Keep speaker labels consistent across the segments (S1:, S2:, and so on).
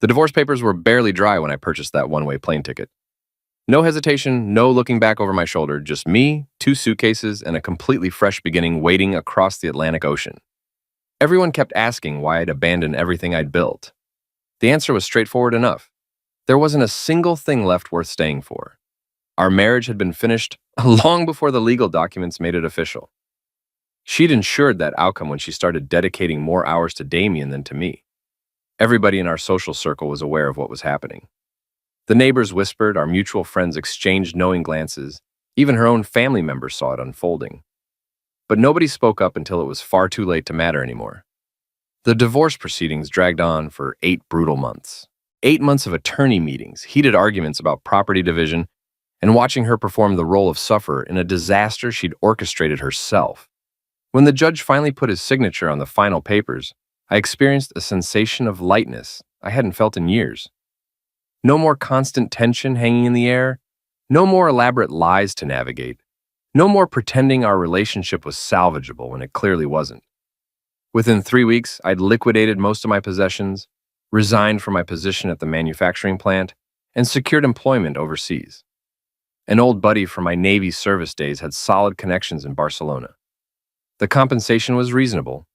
S1: The divorce papers were barely dry when I purchased that one-way plane ticket. No hesitation, no looking back over my shoulder, just me, two suitcases, and a completely fresh beginning waiting across the Atlantic Ocean. Everyone kept asking why I'd abandoned everything I'd built. The answer was straightforward enough. There wasn't a single thing left worth staying for. Our marriage had been finished long before the legal documents made it official. She'd ensured that outcome when she started dedicating more hours to Damien than to me. Everybody in our social circle was aware of what was happening. The neighbors whispered, our mutual friends exchanged knowing glances, even her own family members saw it unfolding. But nobody spoke up until it was far too late to matter anymore. The divorce proceedings dragged on for 8 brutal months. 8 months of attorney meetings, heated arguments about property division, and watching her perform the role of sufferer in a disaster she'd orchestrated herself. When the judge finally put his signature on the final papers, I experienced a sensation of lightness I hadn't felt in years. No more constant tension hanging in the air, no more elaborate lies to navigate, no more pretending our relationship was salvageable when it clearly wasn't. Within 3 weeks, I'd liquidated most of my possessions, resigned from my position at the manufacturing plant, and secured employment overseas. An old buddy from my Navy service days had solid connections in Barcelona. The compensation was reasonable,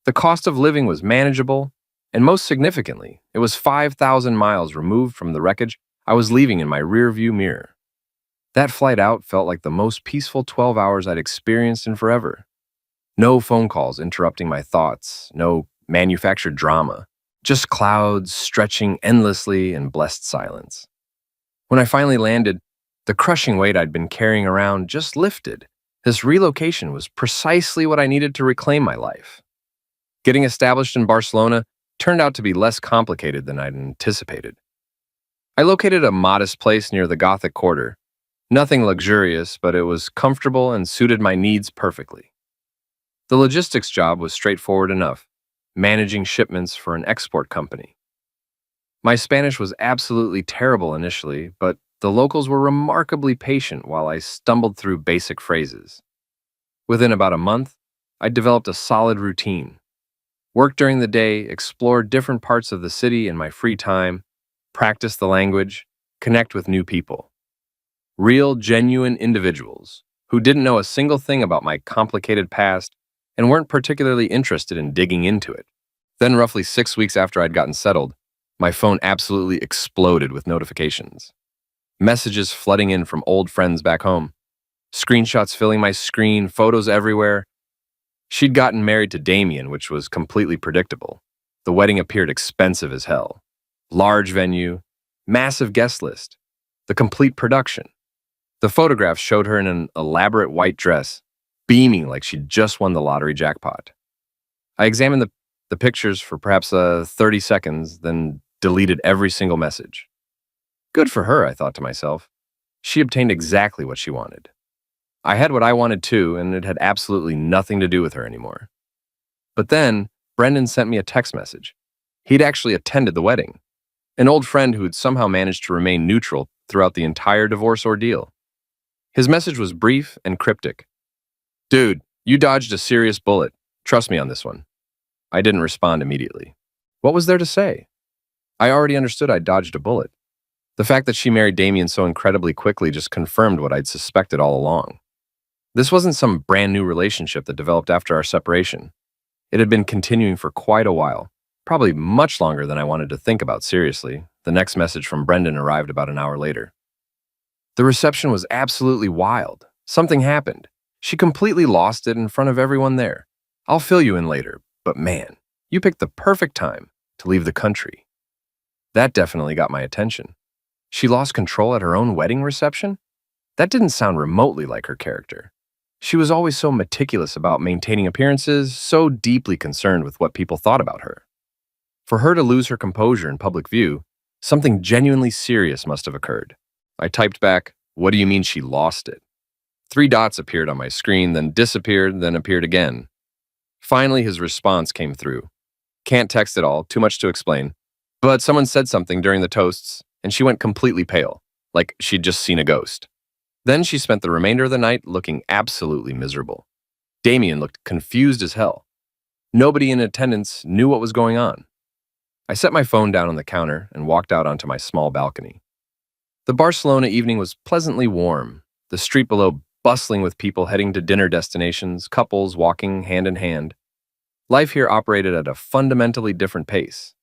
S1: the cost of living was manageable, and most significantly, it was 5,000 miles removed from the wreckage I was leaving in my rearview mirror. That flight out felt like the most peaceful 12 hours I'd experienced in forever. No phone calls interrupting my thoughts, no manufactured drama, just clouds stretching endlessly in blessed silence. When I finally landed, the crushing weight I'd been carrying around just lifted. This relocation was precisely what I needed to reclaim my life. Getting established in Barcelona turned out to be less complicated than I'd anticipated. I located a modest place near the Gothic Quarter. Nothing luxurious, but it was comfortable and suited my needs perfectly. The logistics job was straightforward enough, managing shipments for an export company. My Spanish was absolutely terrible initially, but the locals were remarkably patient while I stumbled through basic phrases. Within about a month, I developed a solid routine. Work during the day, explore different parts of the city in my free time, practice the language, connect with new people. Real, genuine individuals who didn't know a single thing about my complicated past and weren't particularly interested in digging into it. Then, roughly 6 weeks after I'd gotten settled, my phone absolutely exploded with notifications. Messages flooding in from old friends back home. Screenshots filling my screen, photos everywhere. She'd gotten married to Damien, which was completely predictable. The wedding appeared expensive as hell. Large venue, massive guest list, the complete production. The photographs showed her in an elaborate white dress, beaming like she'd just won the lottery jackpot. I examined the pictures for perhaps 30 seconds, then deleted every single message. Good for her, I thought to myself. She obtained exactly what she wanted. I had what I wanted too, and it had absolutely nothing to do with her anymore. But then, Brendan sent me a text message. He'd actually attended the wedding. An old friend who had somehow managed to remain neutral throughout the entire divorce ordeal. His message was brief and cryptic. Dude, you dodged a serious bullet. Trust me on this one. I didn't respond immediately. What was there to say? I already understood I'd dodged a bullet. The fact that she married Damien so incredibly quickly just confirmed what I'd suspected all along. This wasn't some brand new relationship that developed after our separation. It had been continuing for quite a while, probably much longer than I wanted to think about seriously. The next message from Brendan arrived about an hour later. The reception was absolutely wild. Something happened. She completely lost it in front of everyone there. I'll fill you in later, but man, you picked the perfect time to leave the country. That definitely got my attention. She lost control at her own wedding reception? That didn't sound remotely like her character. She was always so meticulous about maintaining appearances, so deeply concerned with what people thought about her. For her to lose her composure in public view, something genuinely serious must have occurred. I typed back, "What do you mean she lost it?" 3 dots appeared on my screen, then disappeared, then appeared again. Finally, his response came through. Can't text at all, too much to explain. But someone said something during the toasts, and she went completely pale, like she'd just seen a ghost. Then she spent the remainder of the night looking absolutely miserable. Damien looked confused as hell. Nobody in attendance knew what was going on. I set my phone down on the counter and walked out onto my small balcony. The Barcelona evening was pleasantly warm, the street below bustling with people heading to dinner destinations, couples walking hand in hand. Life here operated at a fundamentally different pace.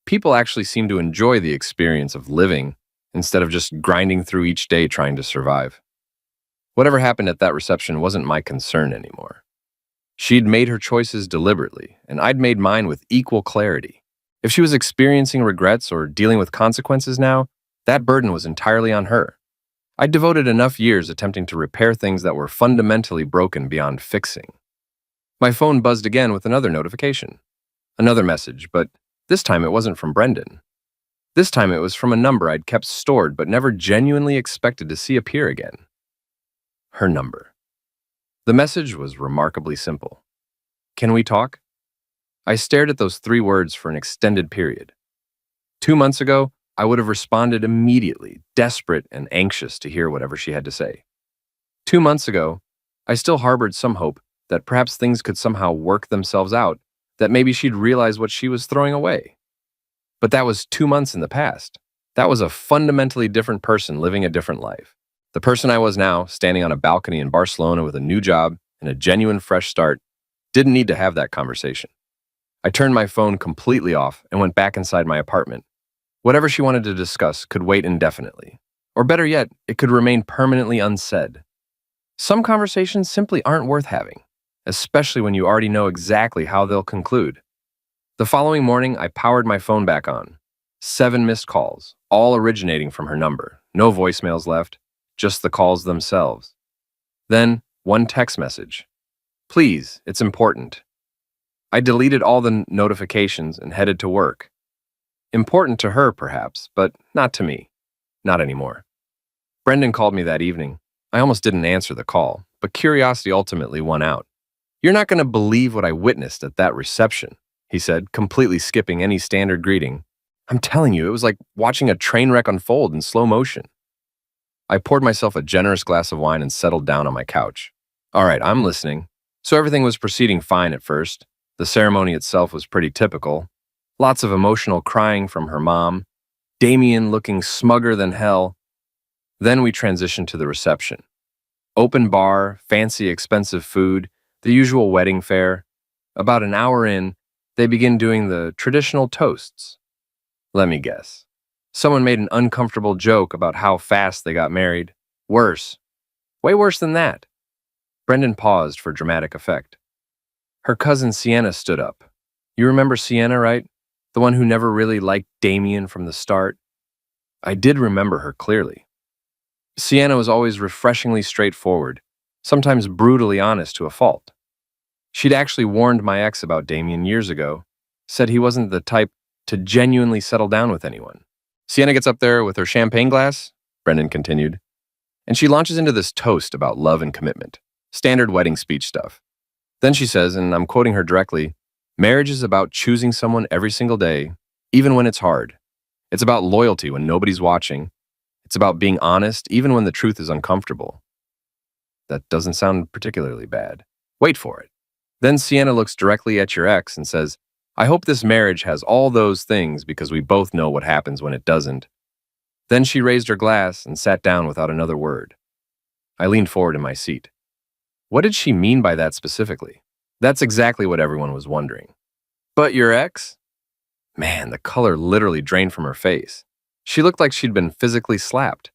S1: People actually seemed to enjoy the experience of living instead of just grinding through each day trying to survive. Whatever happened at that reception wasn't my concern anymore. She'd made her choices deliberately, and I'd made mine with equal clarity. If she was experiencing regrets or dealing with consequences now, that burden was entirely on her. I'd devoted enough years attempting to repair things that were fundamentally broken beyond fixing. My phone buzzed again with another notification. Another message, but this time it wasn't from Brendan. This time it was from a number I'd kept stored but never genuinely expected to see appear again. Her number. The message was remarkably simple. Can we talk? I stared at those 3 words for an extended period. 2 months ago, I would have responded immediately, desperate and anxious to hear whatever she had to say. 2 months ago, I still harbored some hope that perhaps things could somehow work themselves out, that maybe she'd realize what she was throwing away. But that was 2 months in the past. That was a fundamentally different person living a different life. The person I was now, standing on a balcony in Barcelona with a new job and a genuine fresh start, didn't need to have that conversation. I turned my phone completely off and went back inside my apartment. Whatever she wanted to discuss could wait indefinitely. Or better yet, it could remain permanently unsaid. Some conversations simply aren't worth having, especially when you already know exactly how they'll conclude. The following morning, I powered my phone back on. 7 missed calls, all originating from her number. No voicemails left, just the calls themselves. Then, 1 text message. Please, it's important. I deleted all the notifications and headed to work. Important to her, perhaps, but not to me. Not anymore. Brendan called me that evening. I almost didn't answer the call, but curiosity ultimately won out. You're not going to believe what I witnessed at that reception, he said, completely skipping any standard greeting. I'm telling you, it was like watching a train wreck unfold in slow motion. I poured myself a generous glass of wine and settled down on my couch. All right, I'm listening. So everything was proceeding fine at first. The ceremony itself was pretty typical. Lots of emotional crying from her mom. Damien looking smugger than hell. Then we transitioned to the reception. Open bar, fancy expensive food, the usual wedding fare. About an hour in, they begin doing the traditional toasts. Let me guess. Someone made an uncomfortable joke about how fast they got married. Worse. Way worse than that. Brendan paused for dramatic effect. Her cousin Sienna stood up. You remember Sienna, right? The one who never really liked Damien from the start? I did remember her clearly. Sienna was always refreshingly straightforward, sometimes brutally honest to a fault. She'd actually warned my ex about Damien years ago, said he wasn't the type to genuinely settle down with anyone. Sienna gets up there with her champagne glass, Brendan continued, and she launches into this toast about love and commitment. Standard wedding speech stuff. Then she says, and I'm quoting her directly, marriage is about choosing someone every single day, even when it's hard. It's about loyalty when nobody's watching. It's about being honest, even when the truth is uncomfortable. That doesn't sound particularly bad. Wait for it. Then Sienna looks directly at your ex and says, I hope this marriage has all those things because we both know what happens when it doesn't. Then she raised her glass and sat down without another word. I leaned forward in my seat. What did she mean by that specifically? That's exactly what everyone was wondering. But your ex? Man, the color literally drained from her face. She looked like she'd been physically slapped.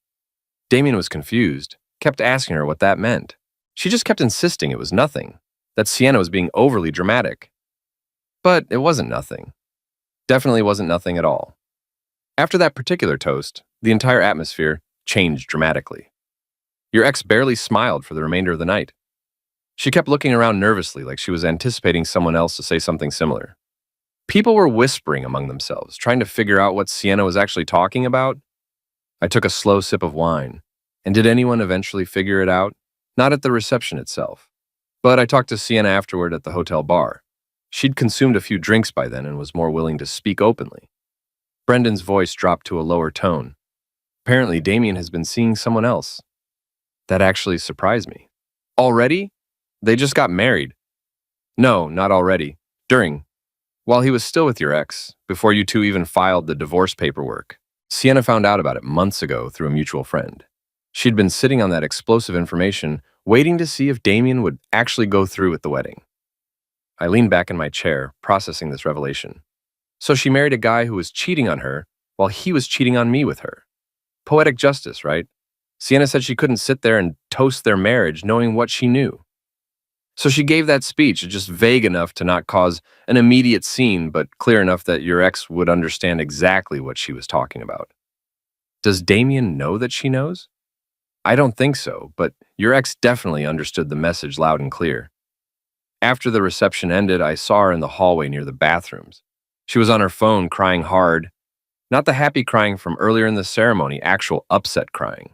S1: Damien was confused, kept asking her what that meant. She just kept insisting it was nothing, that Sienna was being overly dramatic. But it wasn't nothing. Definitely wasn't nothing at all. After that particular toast, the entire atmosphere changed dramatically. Your ex barely smiled for the remainder of the night. She kept looking around nervously like she was anticipating someone else to say something similar. People were whispering among themselves, trying to figure out what Sienna was actually talking about. I took a slow sip of wine. And did anyone eventually figure it out? Not at the reception itself. But I talked to Sienna afterward at the hotel bar. She'd consumed a few drinks by then and was more willing to speak openly. Brendan's voice dropped to a lower tone. Apparently, Damien has been seeing someone else. That actually surprised me. Already? They just got married. No, not already. During. While he was still with your ex, before you two even filed the divorce paperwork, Sienna found out about it months ago through a mutual friend. She'd been sitting on that explosive information, waiting to see if Damien would actually go through with the wedding. I leaned back in my chair, processing this revelation. So she married a guy who was cheating on her while he was cheating on me with her. Poetic justice, right? Sienna said she couldn't sit there and toast their marriage knowing what she knew. So she gave that speech, just vague enough to not cause an immediate scene, but clear enough that your ex would understand exactly what she was talking about. Does Damien know that she knows? I don't think so, but your ex definitely understood the message loud and clear. After the reception ended, I saw her in the hallway near the bathrooms. She was on her phone crying hard, not the happy crying from earlier in the ceremony, actual upset crying.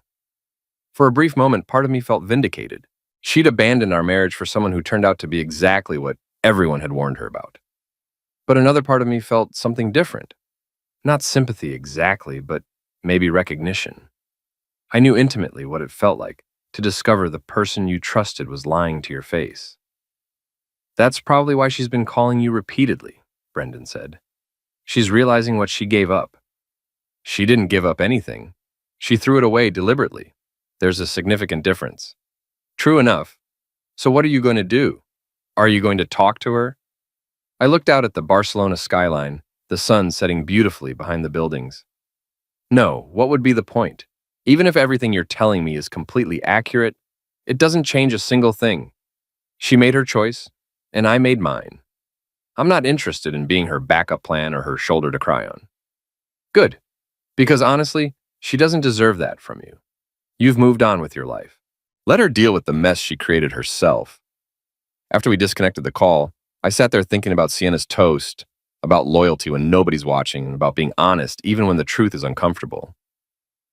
S1: For a brief moment, part of me felt vindicated. She'd abandoned our marriage for someone who turned out to be exactly what everyone had warned her about. But another part of me felt something different. Not sympathy exactly, but maybe recognition. I knew intimately what it felt like to discover the person you trusted was lying to your face. That's probably why she's been calling you repeatedly, Brendan said. She's realizing what she gave up. She didn't give up anything. She threw it away deliberately. There's a significant difference. True enough. So what are you going to do? Are you going to talk to her? I looked out at the Barcelona skyline, the sun setting beautifully behind the buildings. No, what would be the point? Even if everything you're telling me is completely accurate, it doesn't change a single thing. She made her choice, and I made mine. I'm not interested in being her backup plan or her shoulder to cry on. Good, because honestly, she doesn't deserve that from you. You've moved on with your life. Let her deal with the mess she created herself. After we disconnected the call, I sat there thinking about Sienna's toast, about loyalty when nobody's watching, and about being honest even when the truth is uncomfortable.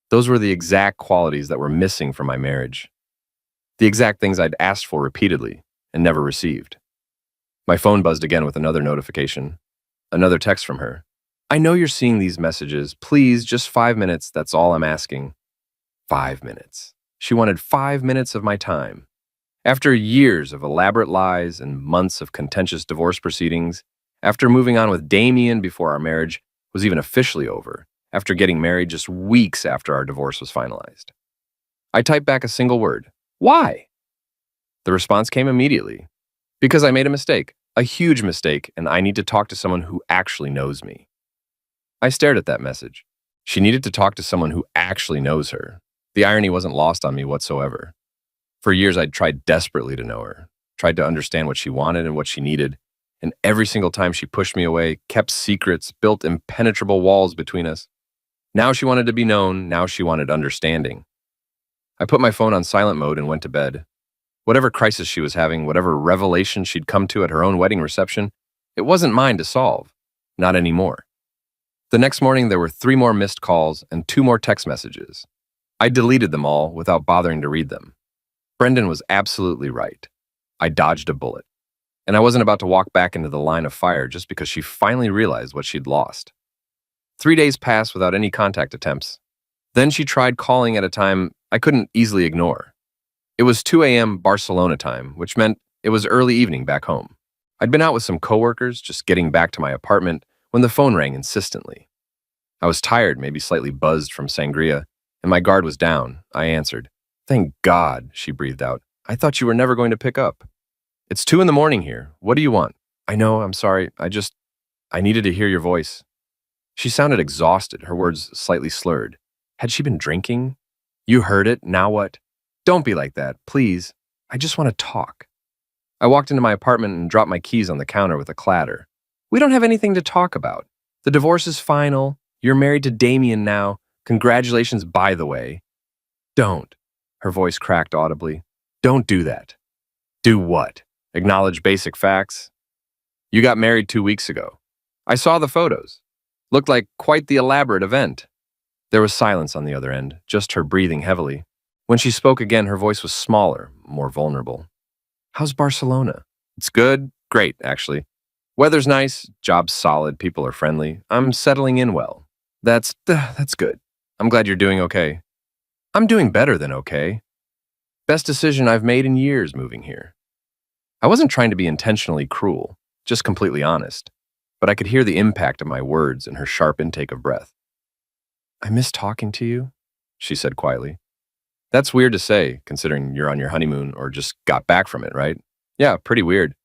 S1: Those were the exact qualities that were missing from my marriage. The exact things I'd asked for repeatedly and never received. My phone buzzed again with another notification. Another text from her. I know you're seeing these messages. Please, just 5 minutes, that's all I'm asking. 5 minutes. She wanted 5 minutes of my time. After years of elaborate lies and months of contentious divorce proceedings, after moving on with Damien before our marriage was even officially over, after getting married just weeks after our divorce was finalized. I typed back a single word. Why? The response came immediately. Because I made a mistake, a huge mistake, and I need to talk to someone who actually knows me. I stared at that message. She needed to talk to someone who actually knows her. The irony wasn't lost on me whatsoever. For years, I'd tried desperately to know her, tried to understand what she wanted and what she needed, and every single time she pushed me away, kept secrets, built impenetrable walls between us. Now she wanted to be known, now she wanted understanding. I put my phone on silent mode and went to bed. Whatever crisis she was having, whatever revelation she'd come to at her own wedding reception, it wasn't mine to solve. Not anymore. The next morning, there were 3 more missed calls and 2 more text messages. I deleted them all without bothering to read them. Brendan was absolutely right. I dodged a bullet. And I wasn't about to walk back into the line of fire just because she finally realized what she'd lost. 3 days passed without any contact attempts. Then she tried calling at a time I couldn't easily ignore. It was 2 a.m. Barcelona time, which meant it was early evening back home. I'd been out with some coworkers, just getting back to my apartment, when the phone rang insistently. I was tired, maybe slightly buzzed from sangria, and my guard was down. I answered. Thank God, she breathed out. I thought you were never going to pick up. It's 2 in the morning here. What do you want? I know, I'm sorry. I needed to hear your voice. She sounded exhausted, her words slightly slurred. Had she been drinking? You heard it, now what? Don't be like that, please. I just want to talk. I walked into my apartment and dropped my keys on the counter with a clatter. We don't have anything to talk about. The divorce is final. You're married to Damien now. Congratulations, by the way. Don't. Her voice cracked audibly. Don't do that. Do what? Acknowledge basic facts? You got married 2 weeks ago. I saw the photos. Looked like quite the elaborate event. There was silence on the other end, just her breathing heavily. When she spoke again, her voice was smaller, more vulnerable. How's Barcelona? It's good. Great, actually. Weather's nice, job's solid, people are friendly. I'm settling in well. That's good. I'm glad you're doing okay. I'm doing better than okay. Best decision I've made in years moving here. I wasn't trying to be intentionally cruel, just completely honest. but I could hear the impact of my words in her sharp intake of breath. I miss talking to you, she said quietly. That's weird to say, considering you're on your honeymoon or just got back from it, right? Yeah, pretty weird.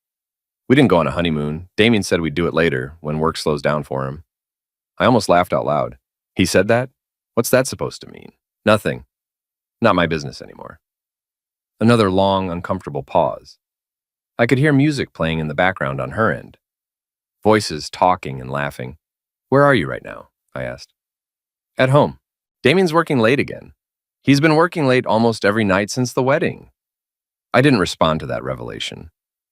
S1: We didn't go on a honeymoon. Damien said we'd do it later, when work slows down for him. I almost laughed out loud. He said that? What's that supposed to mean? Nothing. Not my business anymore. Another long, uncomfortable pause. I could hear music playing in the background on her end. Voices talking and laughing. Where are you right now? I asked. At home. Damien's working late again. He's been working late almost every night since the wedding. I didn't respond to that revelation.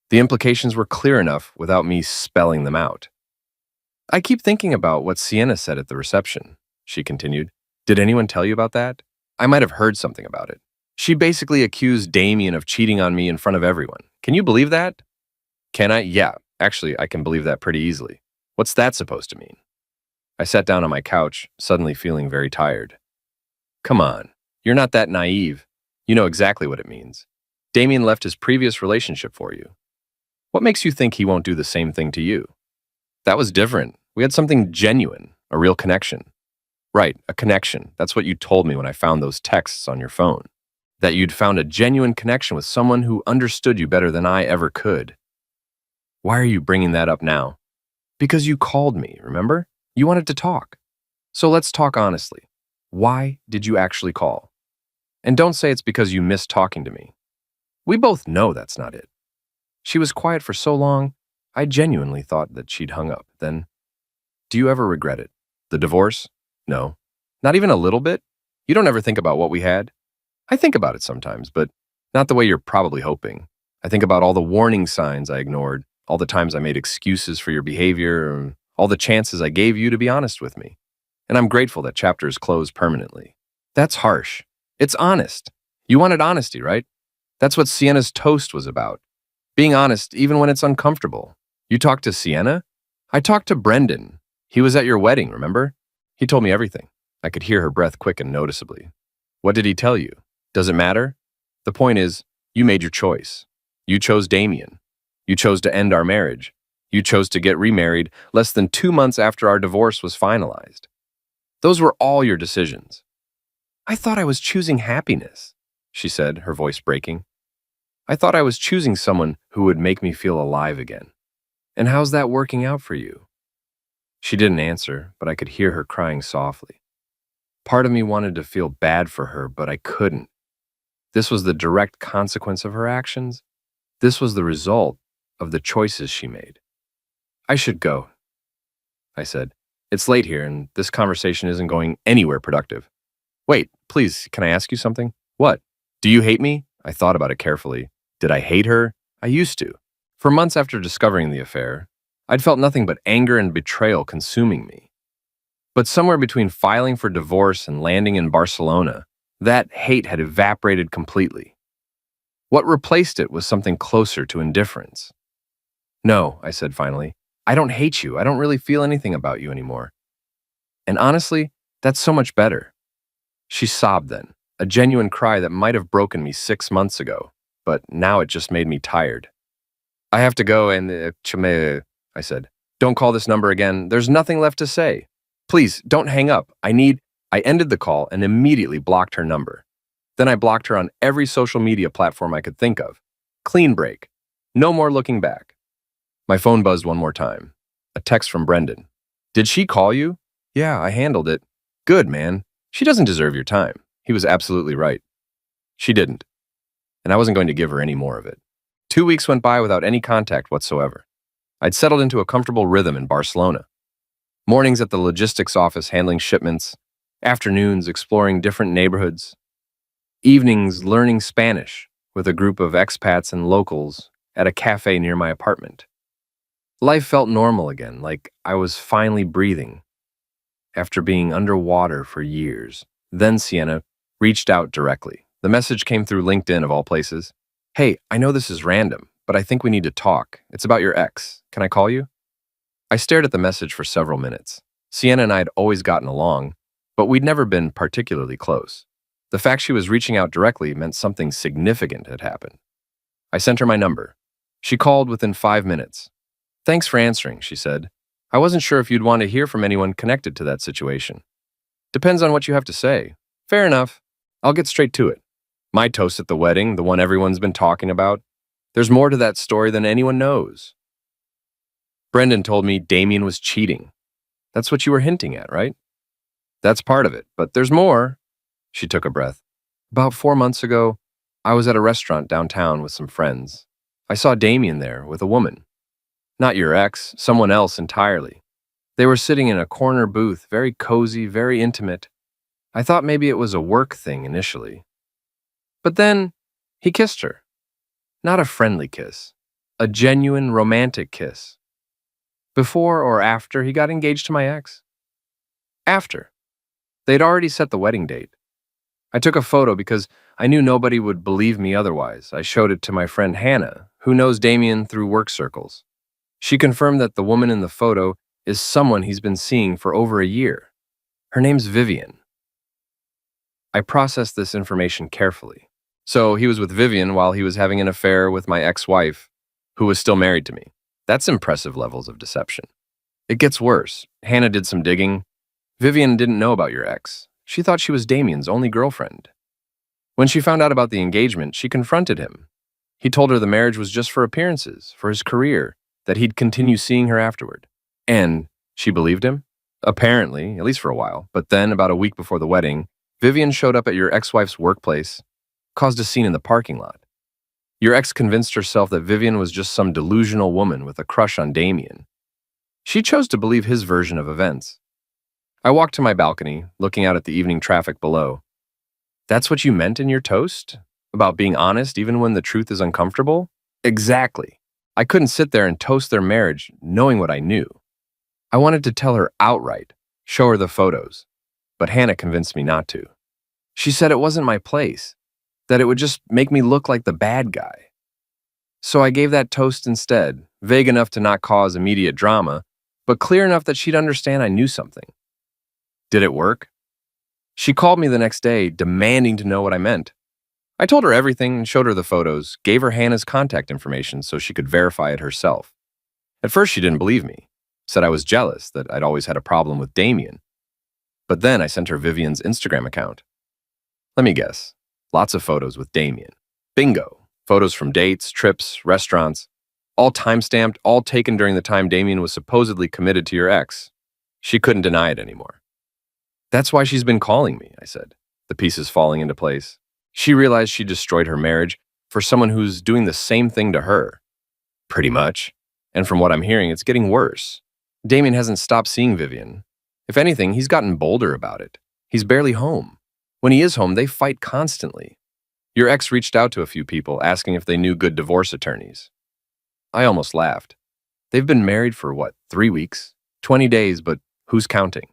S1: The implications were clear enough without me spelling them out. I keep thinking about what Sienna said at the reception, she continued. Did anyone tell you about that? I might have heard something about it. She basically accused Damien of cheating on me in front of everyone. Can you believe that? Can I? Yeah, actually, I can believe that pretty easily. What's that supposed to mean? I sat down on my couch, suddenly feeling very tired. Come on, you're not that naive. You know exactly what it means. Damien left his previous relationship for you. What makes you think he won't do the same thing to you? That was different. We had something genuine, a real connection. Right, a connection. That's what you told me when I found those texts on your phone. That you'd found a genuine connection with someone who understood you better than I ever could. Why are you bringing that up now? Because you called me, remember? You wanted to talk. So let's talk honestly. Why did you actually call? And don't say it's because you missed talking to me. We both know that's not it. She was quiet for so long, I genuinely thought that she'd hung up. Then, do you ever regret it? The divorce? No. Not even a little bit? You don't ever think about what we had? I think about it sometimes, but not the way you're probably hoping. I think about all the warning signs I ignored, all the times I made excuses for your behavior, all the chances I gave you to be honest with me. And I'm grateful that chapter is closed permanently. That's harsh. It's honest. You wanted honesty, right? That's what Sienna's toast was about. Being honest even when it's uncomfortable. You talked to Sienna? I talked to Brendan. He was at your wedding, remember? He told me everything. I could hear her breath quicken noticeably. What did he tell you? Does it matter? The point is, you made your choice. You chose Damien. You chose to end our marriage. You chose to get remarried less than 2 months after our divorce was finalized. Those were all your decisions. I thought I was choosing happiness, she said, her voice breaking. I thought I was choosing someone who would make me feel alive again. And how's that working out for you? She didn't answer, but I could hear her crying softly. Part of me wanted to feel bad for her, but I couldn't. This was the direct consequence of her actions. This was the result of the choices she made. I should go, I said. It's late here, and this conversation isn't going anywhere productive. Wait, please, can I ask you something? What? Do you hate me? I thought about it carefully. Did I hate her? I used to. For months after discovering the affair, I'd felt nothing but anger and betrayal consuming me. But somewhere between filing for divorce and landing in Barcelona, that hate had evaporated completely. What replaced it was something closer to indifference. No, I said finally. I don't hate you. I don't really feel anything about you anymore. And honestly, that's so much better. She sobbed then, a genuine cry that might have broken me 6 months ago, but now it just made me tired. I have to go and, I said. Don't call this number again. There's nothing left to say. Please, don't hang up. I ended the call and immediately blocked her number. Then I blocked her on every social media platform I could think of. Clean break. No more looking back. My phone buzzed one more time. A text from Brendan. Did she call you? Yeah, I handled it. Good, man. She doesn't deserve your time. He was absolutely right. She didn't. And I wasn't going to give her any more of it. 2 weeks went by without any contact whatsoever. I'd settled into a comfortable rhythm in Barcelona. Mornings at the logistics office handling shipments, afternoons exploring different neighborhoods, evenings learning Spanish with a group of expats and locals at a cafe near my apartment. Life felt normal again, like I was finally breathing after being underwater for years. Then Sienna reached out directly. The message came through LinkedIn of all places. Hey, I know this is random, but I think we need to talk. It's about your ex. Can I call you? I stared at the message for several minutes. Sienna and I had always gotten along, but we'd never been particularly close. The fact she was reaching out directly meant something significant had happened. I sent her my number. She called within 5 minutes. Thanks for answering, she said. I wasn't sure if you'd want to hear from anyone connected to that situation. Depends on what you have to say. Fair enough. I'll get straight to it. My toast at the wedding, the one everyone's been talking about. There's more to that story than anyone knows. Brendan told me Damien was cheating. That's what you were hinting at, right? That's part of it, but there's more. She took a breath. About 4 months ago, I was at a restaurant downtown with some friends. I saw Damien there with a woman. Not your ex, someone else entirely. They were sitting in a corner booth, very cozy, very intimate. I thought maybe it was a work thing initially. But then, he kissed her. Not a friendly kiss. A genuine, romantic kiss. Before or after he got engaged to my ex? After. They'd already set the wedding date. I took a photo because I knew nobody would believe me otherwise. I showed it to my friend Hannah, who knows Damien through work circles. She confirmed that the woman in the photo is someone he's been seeing for over a year. Her name's Vivian. I processed this information carefully. So he was with Vivian while he was having an affair with my ex-wife, who was still married to me. That's impressive levels of deception. It gets worse. Hannah did some digging. Vivian didn't know about your ex. She thought she was Damien's only girlfriend. When she found out about the engagement, she confronted him. He told her the marriage was just for appearances, for his career, that he'd continue seeing her afterward. And she believed him? Apparently, at least for a while. But then, about a week before the wedding, Vivian showed up at your ex-wife's workplace, caused a scene in the parking lot. Your ex convinced herself that Vivian was just some delusional woman with a crush on Damien. She chose to believe his version of events. I walked to my balcony, looking out at the evening traffic below. That's what you meant in your toast? About being honest even when the truth is uncomfortable? Exactly. I couldn't sit there and toast their marriage knowing what I knew. I wanted to tell her outright, show her the photos, but Hannah convinced me not to. She said it wasn't my place, that it would just make me look like the bad guy. So I gave that toast instead, vague enough to not cause immediate drama, but clear enough that she'd understand I knew something. Did it work? She called me the next day, demanding to know what I meant. I told her everything and showed her the photos, gave her Hannah's contact information so she could verify it herself. At first, she didn't believe me, said I was jealous that I'd always had a problem with Damien. But then I sent her Vivian's Instagram account. Let me guess, lots of photos with Damien. Bingo, photos from dates, trips, restaurants, all time-stamped, all taken during the time Damien was supposedly committed to your ex. She couldn't deny it anymore. That's why she's been calling me, I said, the pieces falling into place. She realized she destroyed her marriage for someone who's doing the same thing to her. Pretty much. And from what I'm hearing, it's getting worse. Damien hasn't stopped seeing Vivian. If anything, he's gotten bolder about it. He's barely home. When he is home, they fight constantly. Your ex reached out to a few people asking if they knew good divorce attorneys. I almost laughed. They've been married for, 3 weeks? 20 days, but who's counting?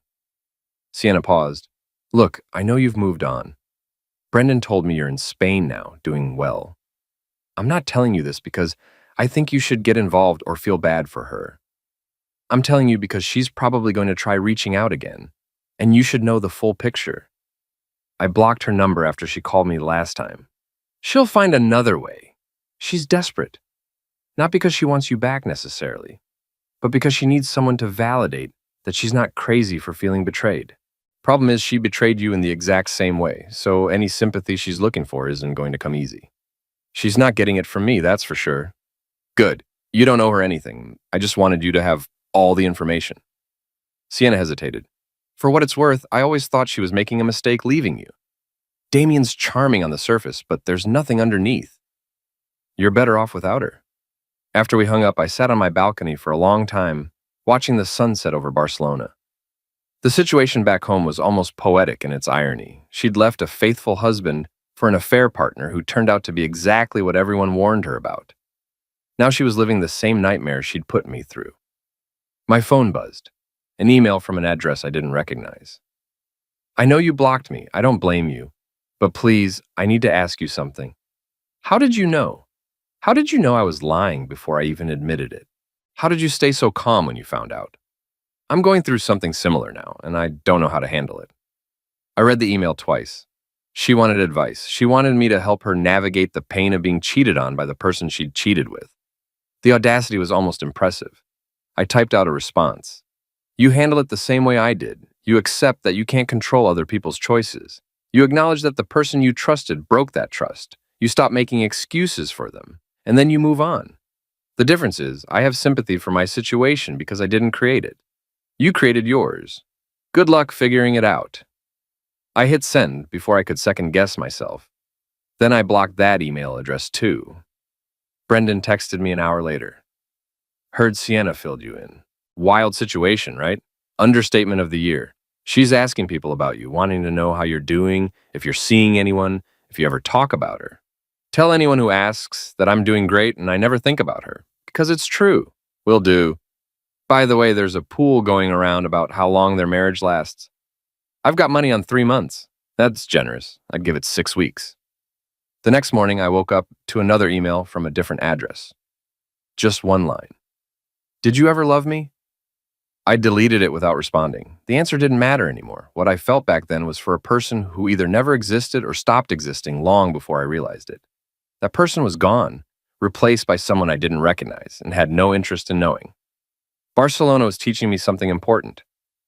S1: Sienna paused. Look, I know you've moved on. Brendan told me you're in Spain now, doing well. I'm not telling you this because I think you should get involved or feel bad for her. I'm telling you because she's probably going to try reaching out again, and you should know the full picture. I blocked her number after she called me last time. She'll find another way. She's desperate. Not because she wants you back necessarily, but because she needs someone to validate that she's not crazy for feeling betrayed. Problem is, she betrayed you in the exact same way, so any sympathy she's looking for isn't going to come easy. She's not getting it from me, that's for sure. Good. You don't owe her anything. I just wanted you to have all the information. Sienna hesitated. For what it's worth, I always thought she was making a mistake leaving you. Damien's charming on the surface, but there's nothing underneath. You're better off without her. After we hung up, I sat on my balcony for a long time, watching the sunset over Barcelona. The situation back home was almost poetic in its irony. She'd left a faithful husband for an affair partner who turned out to be exactly what everyone warned her about. Now she was living the same nightmare she'd put me through. My phone buzzed. An email from an address I didn't recognize. I know you blocked me. I don't blame you. But please, I need to ask you something. How did you know? How did you know I was lying before I even admitted it? How did you stay so calm when you found out? I'm going through something similar now, and I don't know how to handle it. I read the email twice. She wanted advice. She wanted me to help her navigate the pain of being cheated on by the person she'd cheated with. The audacity was almost impressive. I typed out a response. You handle it the same way I did. You accept that you can't control other people's choices. You acknowledge that the person you trusted broke that trust. You stop making excuses for them, and then you move on. The difference is, I have sympathy for my situation because I didn't create it. You created yours. Good luck figuring it out. I hit send before I could second guess myself. Then I blocked that email address too. Brendan texted me an hour later. Heard Sienna filled you in. Wild situation, right? Understatement of the year. She's asking people about you, wanting to know how you're doing, if you're seeing anyone, if you ever talk about her. Tell anyone who asks that I'm doing great and I never think about her, because it's true. Will do. By the way, there's a pool going around about how long their marriage lasts. I've got money on 3 months. That's generous. I'd give it 6 weeks. The next morning, I woke up to another email from a different address. Just one line. Did you ever love me? I deleted it without responding. The answer didn't matter anymore. What I felt back then was for a person who either never existed or stopped existing long before I realized it. That person was gone, replaced by someone I didn't recognize and had no interest in knowing. Barcelona was teaching me something important.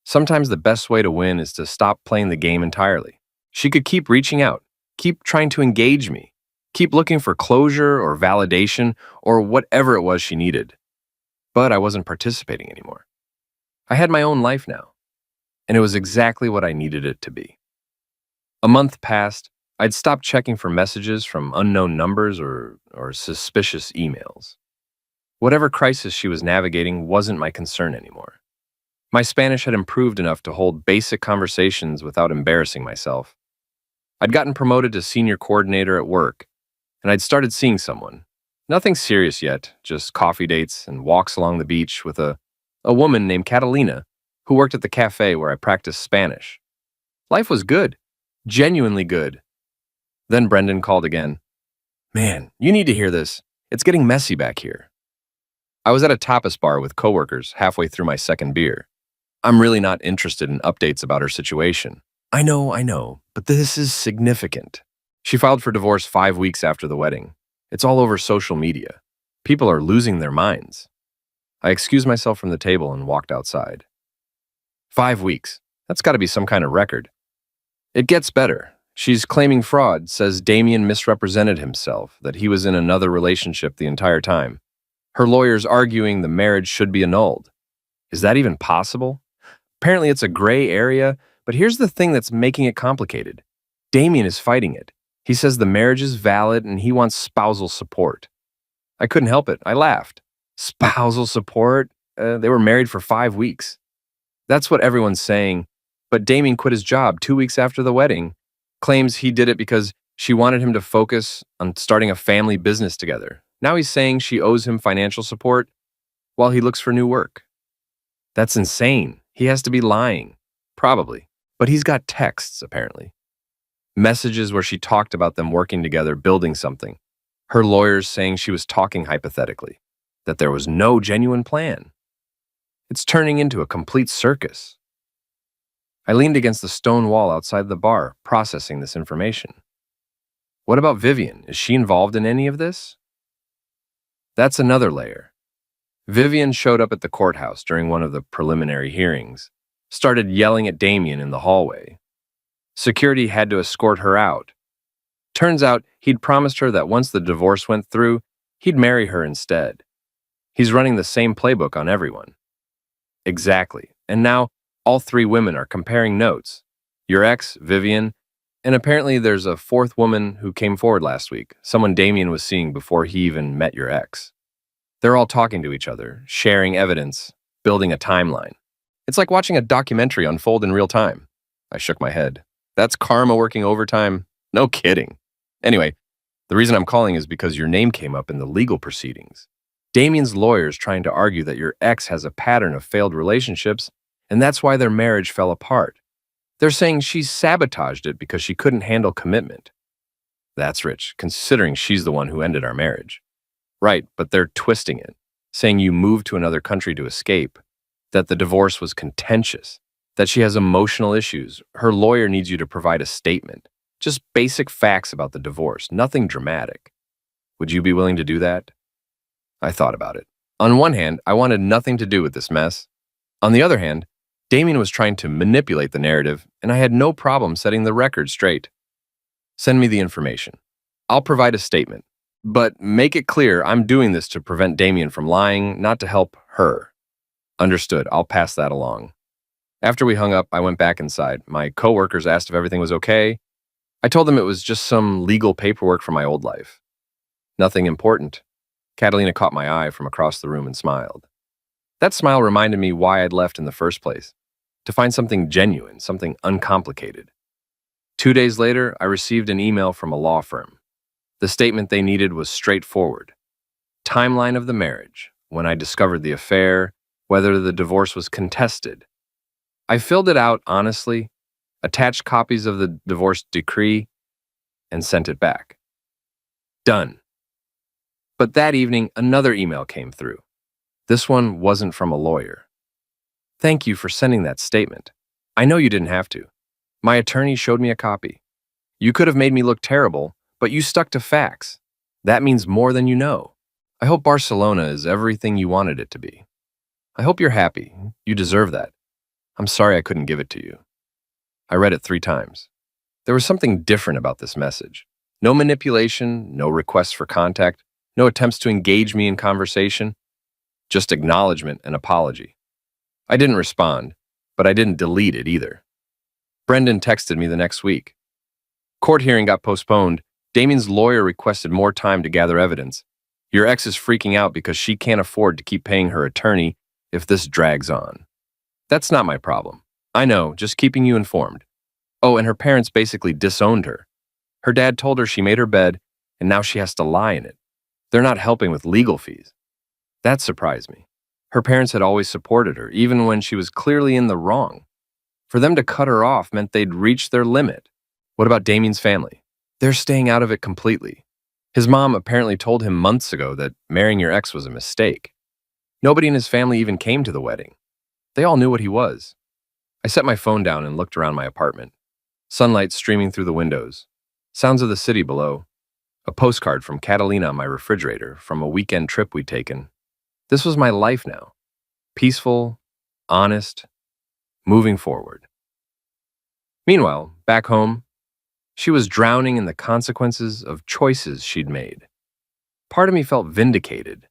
S1: Sometimes the best way to win is to stop playing the game entirely. She could keep reaching out, keep trying to engage me, keep looking for closure or validation or whatever it was she needed. But I wasn't participating anymore. I had my own life now, and it was exactly what I needed it to be. A month passed. I'd stopped checking for messages from unknown numbers or suspicious emails. Whatever crisis she was navigating wasn't my concern anymore. My Spanish had improved enough to hold basic conversations without embarrassing myself. I'd gotten promoted to senior coordinator at work, and I'd started seeing someone. Nothing serious yet, just coffee dates and walks along the beach with a woman named Catalina who worked at the cafe where I practiced Spanish. Life was good, genuinely good. Then Brendan called again. Man, you need to hear this. It's getting messy back here. I was at a tapas bar with coworkers halfway through my second beer. I'm really not interested in updates about her situation. I know, but this is significant. She filed for divorce 5 weeks after the wedding. It's all over social media. People are losing their minds. I excused myself from the table and walked outside. 5 weeks. That's got to be some kind of record. It gets better. She's claiming fraud, says Damien misrepresented himself, that he was in another relationship the entire time. Her lawyer's arguing the marriage should be annulled. Is that even possible? Apparently it's a gray area, but here's the thing that's making it complicated. Damien is fighting it. He says the marriage is valid and he wants spousal support. I couldn't help it. I laughed. Spousal support? They were married for 5 weeks. That's what everyone's saying, but Damien quit his job 2 weeks after the wedding, claims he did it because she wanted him to focus on starting a family business together. Now he's saying she owes him financial support while he looks for new work. That's insane. He has to be lying. Probably. But he's got texts, apparently. Messages where she talked about them working together, building something. Her lawyers saying she was talking hypothetically, that there was no genuine plan. It's turning into a complete circus. I leaned against the stone wall outside the bar, processing this information. What about Vivian? Is she involved in any of this? That's another layer. Vivian showed up at the courthouse during one of the preliminary hearings, started yelling at Damien in the hallway. Security had to escort her out. Turns out he'd promised her that once the divorce went through, he'd marry her instead. He's running the same playbook on everyone. Exactly. And now all 3 women are comparing notes. Your ex, Vivian, and apparently there's a 4th woman who came forward last week, someone Damien was seeing before he even met your ex. They're all talking to each other, sharing evidence, building a timeline. It's like watching a documentary unfold in real time. I shook my head. That's karma working overtime? No kidding. Anyway, the reason I'm calling is because your name came up in the legal proceedings. Damien's lawyer's trying to argue that your ex has a pattern of failed relationships, and that's why their marriage fell apart. They're saying she sabotaged it because she couldn't handle commitment. That's rich, considering she's the one who ended our marriage. Right, but they're twisting it, saying you moved to another country to escape, that the divorce was contentious, that she has emotional issues. Her lawyer needs you to provide a statement. Just basic facts about the divorce, nothing dramatic. Would you be willing to do that? I thought about it. On one hand, I wanted nothing to do with this mess. On the other hand, Damien was trying to manipulate the narrative, and I had no problem setting the record straight. Send me the information. I'll provide a statement. But make it clear I'm doing this to prevent Damien from lying, not to help her. Understood. I'll pass that along. After we hung up, I went back inside. My coworkers asked if everything was okay. I told them it was just some legal paperwork from my old life. Nothing important. Catalina caught my eye from across the room and smiled. That smile reminded me why I'd left in the first place. To find something genuine, something uncomplicated. 2 days later, I received an email from a law firm. The statement they needed was straightforward. Timeline of the marriage, when I discovered the affair, whether the divorce was contested. I filled it out honestly, attached copies of the divorce decree, and sent it back. Done. But that evening, another email came through. This one wasn't from a lawyer. Thank you for sending that statement. I know you didn't have to. My attorney showed me a copy. You could have made me look terrible, but you stuck to facts. That means more than you know. I hope Barcelona is everything you wanted it to be. I hope you're happy. You deserve that. I'm sorry I couldn't give it to you. I read it 3 times. There was something different about this message. No manipulation, no requests for contact, no attempts to engage me in conversation, just acknowledgement and apology. I didn't respond, but I didn't delete it either. Brendan texted me the next week. Court hearing got postponed. Damien's lawyer requested more time to gather evidence. Your ex is freaking out because she can't afford to keep paying her attorney if this drags on. That's not my problem. I know, just keeping you informed. Oh, and her parents basically disowned her. Her dad told her she made her bed, and now she has to lie in it. They're not helping with legal fees. That surprised me. Her parents had always supported her, even when she was clearly in the wrong. For them to cut her off meant they'd reached their limit. What about Damien's family? They're staying out of it completely. His mom apparently told him months ago that marrying your ex was a mistake. Nobody in his family even came to the wedding. They all knew what he was. I set my phone down and looked around my apartment. Sunlight streaming through the windows. Sounds of the city below. A postcard from Catalina on my refrigerator from a weekend trip we'd taken. This was my life now. Peaceful, honest, moving forward. Meanwhile, back home, she was drowning in the consequences of choices she'd made. Part of me felt vindicated,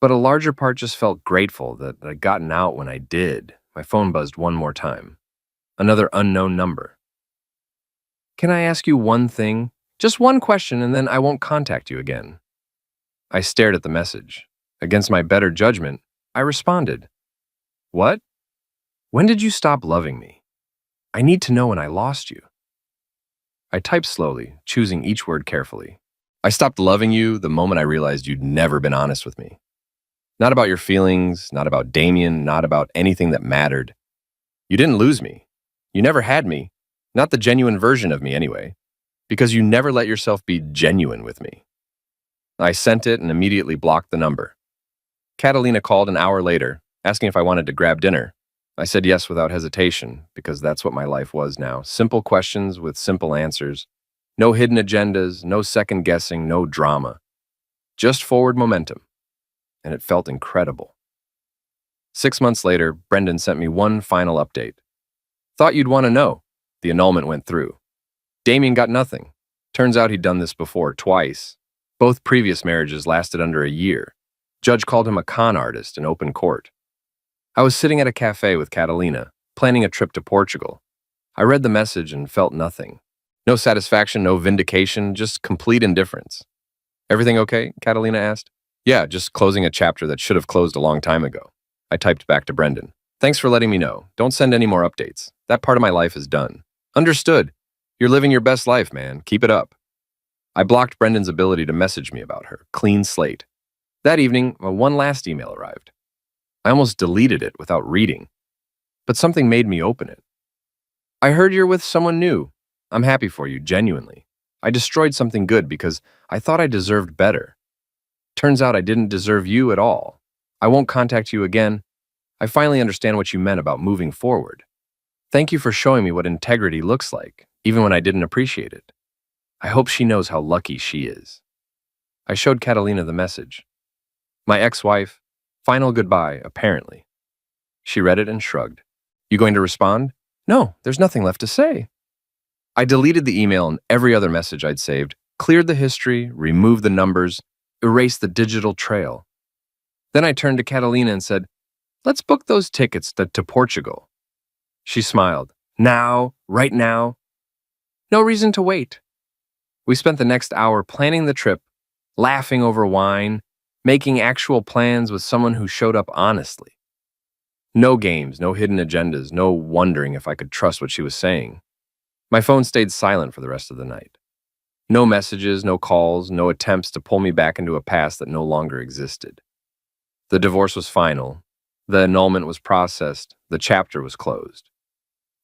S1: but a larger part just felt grateful that I'd gotten out when I did. My phone buzzed one more time. Another unknown number. Can I ask you one thing? Just one question, and then I won't contact you again. I stared at the message. Against my better judgment, I responded. What? When did you stop loving me? I need to know when I lost you. I typed slowly, choosing each word carefully. I stopped loving you the moment I realized you'd never been honest with me. Not about your feelings, not about Damien, not about anything that mattered. You didn't lose me. You never had me. Not the genuine version of me anyway. Because you never let yourself be genuine with me. I sent it and immediately blocked the number. Catalina called an hour later, asking if I wanted to grab dinner. I said yes without hesitation, because that's what my life was now. Simple questions with simple answers. No hidden agendas, no second guessing, no drama. Just forward momentum. And it felt incredible. 6 months later, Brendan sent me one final update. Thought you'd want to know. The annulment went through. Damien got nothing. Turns out he'd done this before, twice. Both previous marriages lasted under a year. Judge called him a con artist in open court. I was sitting at a cafe with Catalina, planning a trip to Portugal. I read the message and felt nothing. No satisfaction, no vindication, just complete indifference. Everything okay? Catalina asked. Yeah, just closing a chapter that should have closed a long time ago. I typed back to Brendan. Thanks for letting me know. Don't send any more updates. That part of my life is done. Understood. You're living your best life, man. Keep it up. I blocked Brendan's ability to message me about her. Clean slate. That evening, one last email arrived. I almost deleted it without reading, but something made me open it. I heard you're with someone new. I'm happy for you, genuinely. I destroyed something good because I thought I deserved better. Turns out I didn't deserve you at all. I won't contact you again. I finally understand what you meant about moving forward. Thank you for showing me what integrity looks like, even when I didn't appreciate it. I hope she knows how lucky she is. I showed Catalina the message. My ex-wife, final goodbye, apparently. She read it and shrugged. You going to respond? No, there's nothing left to say. I deleted the email and every other message I'd saved, cleared the history, removed the numbers, erased the digital trail. Then I turned to Catalina and said, let's book those tickets to Portugal. She smiled. Now, right now. No reason to wait. We spent the next hour planning the trip, laughing over wine, making actual plans with someone who showed up honestly. No games, no hidden agendas, no wondering if I could trust what she was saying. My phone stayed silent for the rest of the night. No messages, no calls, no attempts to pull me back into a past that no longer existed. The divorce was final. The annulment was processed. The chapter was closed.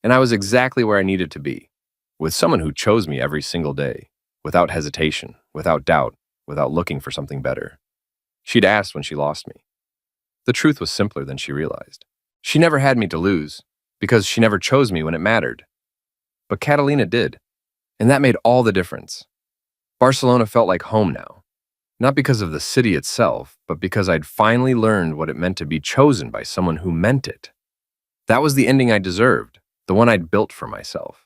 S1: And I was exactly where I needed to be, with someone who chose me every single day, without hesitation, without doubt, without looking for something better. She'd asked when she lost me. The truth was simpler than she realized. She never had me to lose, because she never chose me when it mattered. But Catalina did, and that made all the difference. Barcelona felt like home now, not because of the city itself, but because I'd finally learned what it meant to be chosen by someone who meant it. That was the ending I deserved, the one I'd built for myself.